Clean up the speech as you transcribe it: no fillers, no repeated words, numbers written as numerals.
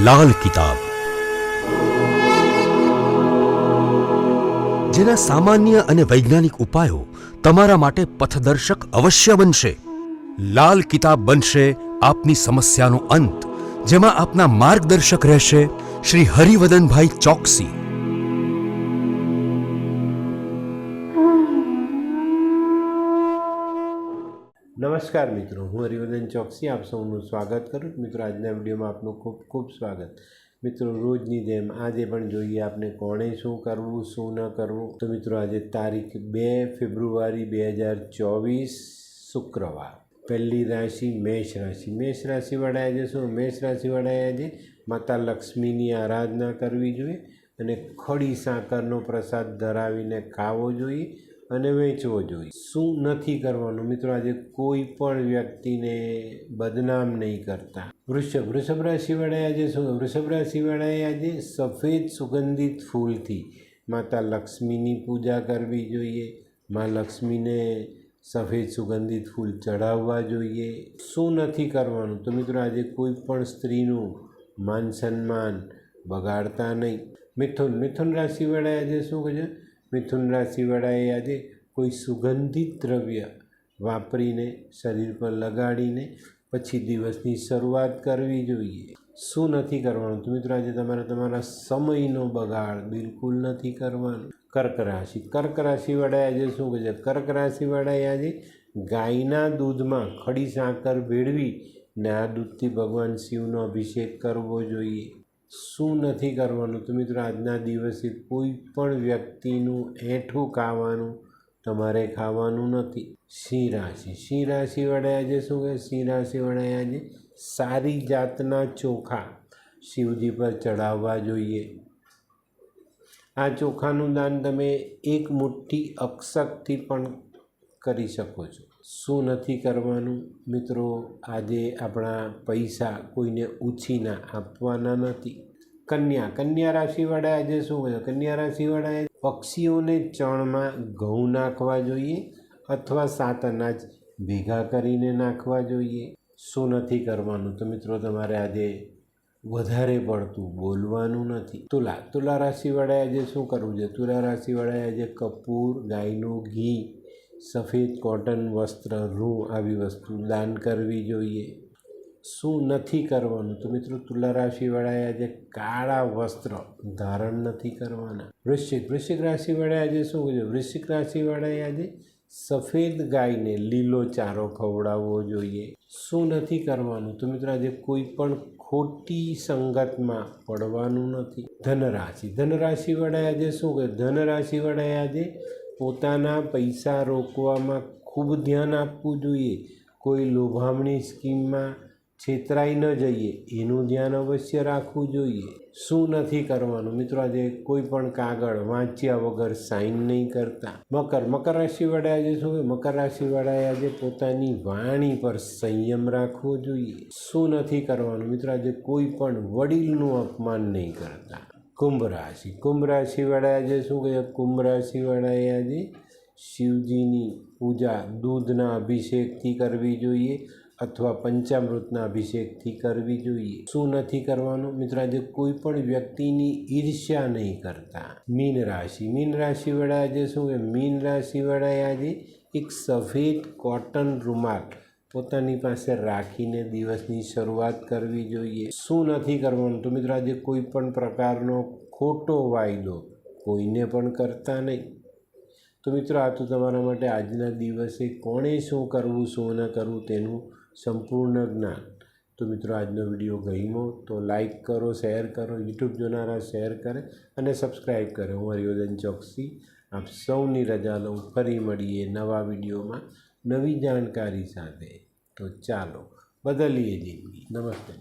લાલ કિતાબ, જેના સામાન્ય અને વૈજ્ઞાનિક ઉપાયો તમારા માટે પથદર્શક અવશ્ય બનશે। લાલ કિતાબ બનશે આપની સમસ્યાનો અંત, જેમાં આપના માર્ગદર્શક રહેશે શ્રી હરિવદનભાઈ ચોકસી। નમસ્કાર મિત્રો, હું હરિવદન ચોકસી આપ સૌનું સ્વાગત કરું છું। મિત્રો, આજના વિડીયોમાં આપનું ખૂબ ખૂબ સ્વાગત। મિત્રો, રોજની જેમ આજે પણ જોઈએ આપણે કોણે શું કરવું શું ન કરવું। તો મિત્રો, આજે તારીખ 2 ફેબ્રુઆરી 2024 શુક્રવાર। પહેલી રાશિ મેષ રાશિ। મેષ રાશિવાળાએ આજે શું, મેષ રાશિવાળાએ આજે માતા લક્ષ્મીની આરાધના કરવી જોઈએ અને ખડી સાકરનો પ્રસાદ ધરાવીને ખાવો જોઈએ અને વેચવો જોઈએ। શું નથી કરવાનું મિત્રો, આજે કોઈ પણ વ્યક્તિને બદનામ નહીં કરતા। વૃષભ રાશિવાળાએ આજે શું, વૃષભ રાશિવાળાએ આજે સફેદ સુગંધિત ફૂલથી માતા લક્ષ્મીની પૂજા કરવી જોઈએ। મા લક્ષ્મીને સફેદ સુગંધિત ફૂલ ચઢાવવા જોઈએ। શું નથી કરવાનું તો મિત્રો, આજે કોઈ પણ સ્ત્રીનું માન સન્માન બગાડતા નહીં। મિથુન રાશિવાળાએ આજે શું કહે છે, મિથુન રાશિવાળાએ આજે કોઈ સુગંધિત દ્રવ્ય વાપરીને શરીર પર લગાડીને પછી દિવસની શરૂઆત કરવી જોઈએ। શું નથી કરવાનું તો મિત્રો, આજે તમારે તમારા સમયનો બગાડ બિલકુલ નથી કરવાનો। કર્ક રાશિવાળાએ આજે શું કહે છે, કર્ક રાશિવાળાએ આજે ગાયના દૂધમાં ખડી સાકર ભેળવી ને આ દૂધથી ભગવાન શિવનો અભિષેક કરવો જોઈએ। શું નથી કરવાનું તો મિત્રો, આજના દિવસે કોઈ પણ વ્યક્તિનું એઠું ખાવાનું તમારે ખાવાનું નથી। સિંહ રાશિવાળાએ આજે શું કહે, સિંહ રાશિવાળાએ આજે સારી જાતના ચોખા શિવજી પર ચડાવવા જોઈએ। આ ચોખાનું દાન તમે એક મુઠ્ઠી અક્ષતથી પણ કરી શકો છો। શું નથી કરવાનું મિત્રો, આજે આપણા પૈસા કોઈને ઉછીના આપવાના નથી। કન્યા રાશિવાળાએ આજે શું કહે, કન્યા રાશિવાળાએ પક્ષીઓને ચણમાં ઘઉં નાખવા જોઈએ અથવા 7 અનાજ ભેગા કરીને નાખવા જોઈએ। શું નથી કરવાનું તો મિત્રો, તમારે આજે વધારે પડતું બોલવાનું નથી। તુલા રાશિવાળાએ આજે શું કરવું છે, તુલા રાશિવાળાએ આજે કપૂર, ગાયનું ઘી, સફેદ કોટન વસ્ત્ર, રૂ આવી વસ્તુ દાન કરવી જોઈએ। શું નથી કરવાનું તો મિત્રો, તુલા રાશિવાળાએ આજે કાળા વસ્ત્ર ધારણ નથી કરવાના। વૃશ્ચિક રાશિવાળાએ આજે શું કહે, વૃશ્ચિક રાશિવાળાએ આજે સફેદ ગાયને લીલો ચારો ખવડાવવો જોઈએ। શું નથી કરવાનું તો મિત્રો, આજે કોઈ પણ ખોટી સંગતમાં પડવાનું નથી। ધનરાશિવાળાએ આજે શું કહે, ધનરાશિવાળાએ આજે પોતાના પૈસા રોકવામાં ખૂબ ધ્યાન આપવું જોઈએ। કોઈ લોભામણી સ્કીમમાં છેતરાઈ ન જઈએ એનું ધ્યાન અવશ્ય રાખવું જોઈએ। શું નથી કરવાનું મિત્રો, આજે કોઈ પણ કાગળ વાંચ્યા વગર સાઇન નહીં કરતા। મકર રાશિવાળાએ આજે શું કહે, મકર રાશિવાળાએ આજે પોતાની વાણી પર સંયમ રાખવો જોઈએ। શું નથી કરવાનું મિત્રો, આજે કોઈ પણ વડીલનું અપમાન નહીં કરતા। કુંભ રાશિવાળાએ આજે શું કહે, કુંભ રાશિવાળાએ આજે શિવજીની પૂજા દૂધના અભિષેકથી કરવી જોઈએ અથવા પંચામૃતના અભિષેકથી કરવી જોઈએ। શું નથી કરવાનું મિત્રો, આજે કોઈ પણ વ્યક્તિની ઈર્ષ્યા નહીં કરતા। મીન રાશિવાળાએ આજે શું કહે, મીન રાશિવાળાએ આજે એક સફેદ કોટન રૂમાલ પોતાની પાસે રાખીને દિવસની શરૂઆત કરવી જોઈએ। શું નથી કરવાનું તો મિત્રો, આજે કોઈ પણ પ્રકારનો ખોટો વાયદો કોઈને પણ કરતા નહીં। તો મિત્રો, આ તો તમારા માટે આજના દિવસે કોણે શું કરવું શું ન કરવું તેનું સંપૂર્ણ જ્ઞાન। તો મિત્રો, આજનો વિડીયો ગમ્યો તો લાઈક કરો, શેર કરો, યુટ્યુબ જોનારા શેર કરે અને સબસ્ક્રાઈબ કરે। હું હરિવદન ચોકસી આપ સૌની રજા લઉં, ફરી મળીએ નવા વિડીયોમાં નવી જાણકારી સાથે। તો ચાલો બદલીએ જિંદગી। નમસ્તે।